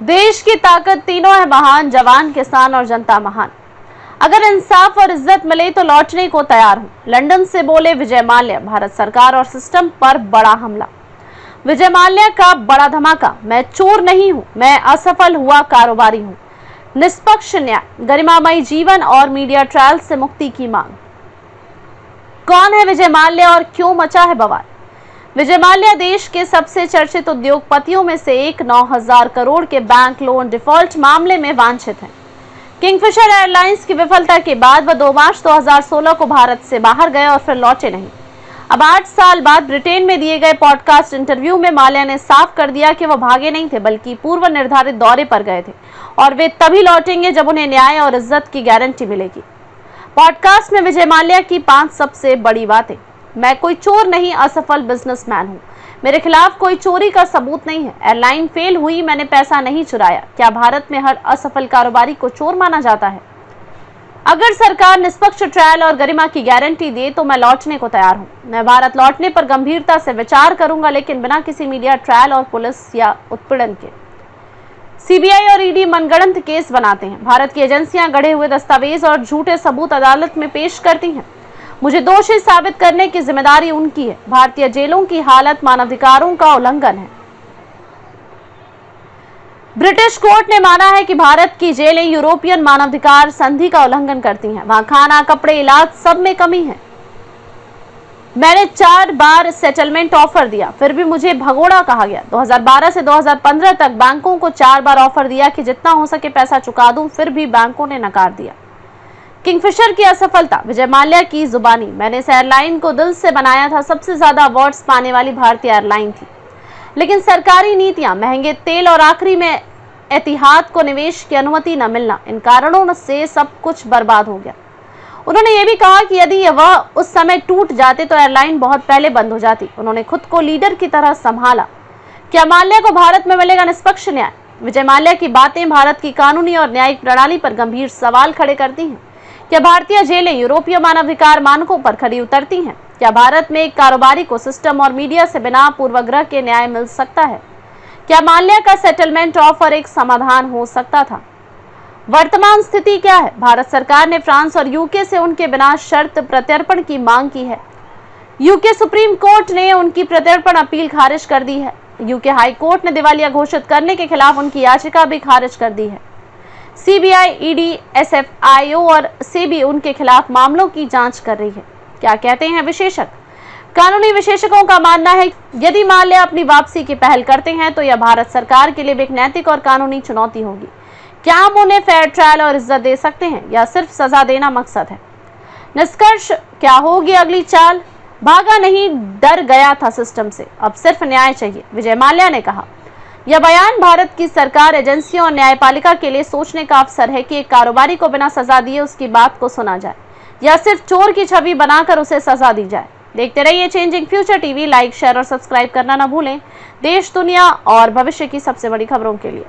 देश की ताकत तीनों है महान, जवान, किसान और जनता महान। अगर इंसाफ और इज्जत मिले तो लौटने को तैयार हूं। लंदन से बोले विजय माल्या। भारत सरकार और सिस्टम पर बड़ा हमला। विजय माल्या का बड़ा धमाका। मैं चोर नहीं हूं, मैं असफल हुआ कारोबारी हूं। निष्पक्ष न्याय, गरिमामयी जीवन और मीडिया ट्रायल से मुक्ति की मांग। कौन है विजय माल्या और क्यों मचा है बवाल? विजय माल्या देश के सबसे चर्चित उद्योगपतियों में से एक 9,000 करोड़ के बैंक लोन डिफॉल्ट मामले में वांछित हैं। किंगफिशर एयरलाइंस की विफलता के बाद वह 2 मार्च 2016 को भारत से बाहर गए और फिर लौटे नहीं। अब 8 साल बाद ब्रिटेन में दिए गए पॉडकास्ट इंटरव्यू में माल्या ने साफ कर दिया कि वह भागे नहीं थे, बल्कि पूर्व निर्धारित दौरे पर गए थे और वे तभी लौटेंगे जब उन्हें न्याय और इज्जत की गारंटी मिलेगी। पॉडकास्ट में विजय माल्या की 5 सबसे बड़ी बातें। मैं कोई चोर नहीं, असफल बिजनेसमैन हूं। मेरे खिलाफ कोई चोरी का सबूत नहीं है। एयरलाइन फेल हुई, मैंने पैसा नहीं चुराया। क्या भारत में हर असफल कारोबारी को चोर माना जाता है? अगर सरकार निष्पक्ष ट्रायल और गरिमा की गारंटी दे तो मैं लौटने को तैयार हूं। मैं भारत लौटने पर गंभीरता से विचार करूंगा, लेकिन बिना किसी मीडिया ट्रायल और पुलिस या उत्पीड़न के। सीबीआई और ईडी मनगढ़ंत केस बनाते हैं। भारत की एजेंसियां गढ़े हुए दस्तावेज और झूठे सबूत अदालत में पेश करती हैं। मुझे दोषी साबित करने की जिम्मेदारी उनकी है। भारतीय जेलों की हालत मानवाधिकारों का उल्लंघन है। ब्रिटिश कोर्ट ने माना है कि भारत की जेलें यूरोपियन मानवाधिकार संधि का उल्लंघन करती हैं। वहां खाना, कपड़े, इलाज सब में कमी है। मैंने 4 बार सेटलमेंट ऑफर दिया, फिर भी मुझे भगोड़ा कहा गया। 2012 से 2015 तक बैंकों को 4 बार ऑफर दिया कि जितना हो सके पैसा चुका दूं, फिर भी बैंकों ने नकार दिया। किंगफिशर की असफलता। विजय माल्या की जुबानी। मैंने इस एयरलाइन को दिल से बनाया था। सबसे ज्यादा अवार्ड्स पाने वाली भारतीय एयरलाइन थी, लेकिन सरकारी नीतियां, महंगे तेल और आखिरी में एतिहाद को निवेश की अनुमति न मिलना, इन कारणों से सब कुछ बर्बाद हो गया। उन्होंने ये भी कहा कि यदि वह उस समय टूट जाते तो एयरलाइन बहुत पहले बंद हो जाती। उन्होंने खुद को लीडर की तरह संभाला। क्या माल्या को भारत में मिलेगा निष्पक्ष न्याय? विजय माल्या की बातें भारत की कानूनी और न्यायिक प्रणाली पर गंभीर सवाल खड़े करती हैं। क्या भारतीय जेलें यूरोपीय मानवाधिकार मानकों पर खड़ी उतरती हैं? क्या भारत में एक कारोबारी को सिस्टम और मीडिया से बिना पूर्वाग्रह के न्याय मिल सकता है? क्या माल्या का सेटलमेंट ऑफर एक समाधान हो सकता था? वर्तमान स्थिति क्या है? भारत सरकार ने फ्रांस और यूके से उनके बिना शर्त प्रत्यर्पण की मांग की है। यूके सुप्रीम कोर्ट ने उनकी प्रत्यर्पण अपील खारिज कर दी है। यूके हाई कोर्ट ने दिवालिया घोषित करने के खिलाफ उनकी याचिका भी खारिज कर दी है। सीबीआई, ईडी, एसएफआईओ और सेबी उनके खिलाफ मामलों की जांच कर रही है। क्या कहते हैं विशेषज्ञ? कानूनी विशेषज्ञों का मानना है यदि माल्या अपनी वापसी की पहल करते हैं तो यह भारत सरकार के लिए एक नैतिक और कानूनी चुनौती होगी। क्या हम उन्हें फेयर ट्रायल और इज्जत दे सकते हैं या सिर्फ सजा देना मकसद है? निष्कर्ष क्या होगी अगली चाल? भागा नहीं, डर गया था सिस्टम से, अब सिर्फ न्याय चाहिए, विजय माल्या ने कहा। यह बयान भारत की सरकार, एजेंसियों और न्यायपालिका के लिए सोचने का अवसर है कि एक कारोबारी को बिना सजा दिए उसकी बात को सुना जाए या सिर्फ चोर की छवि बनाकर उसे सजा दी जाए। देखते रहिए changing future TV. Like, share और सब्सक्राइब करना न भूलें देश, दुनिया और भविष्य की सबसे बड़ी खबरों के लिए।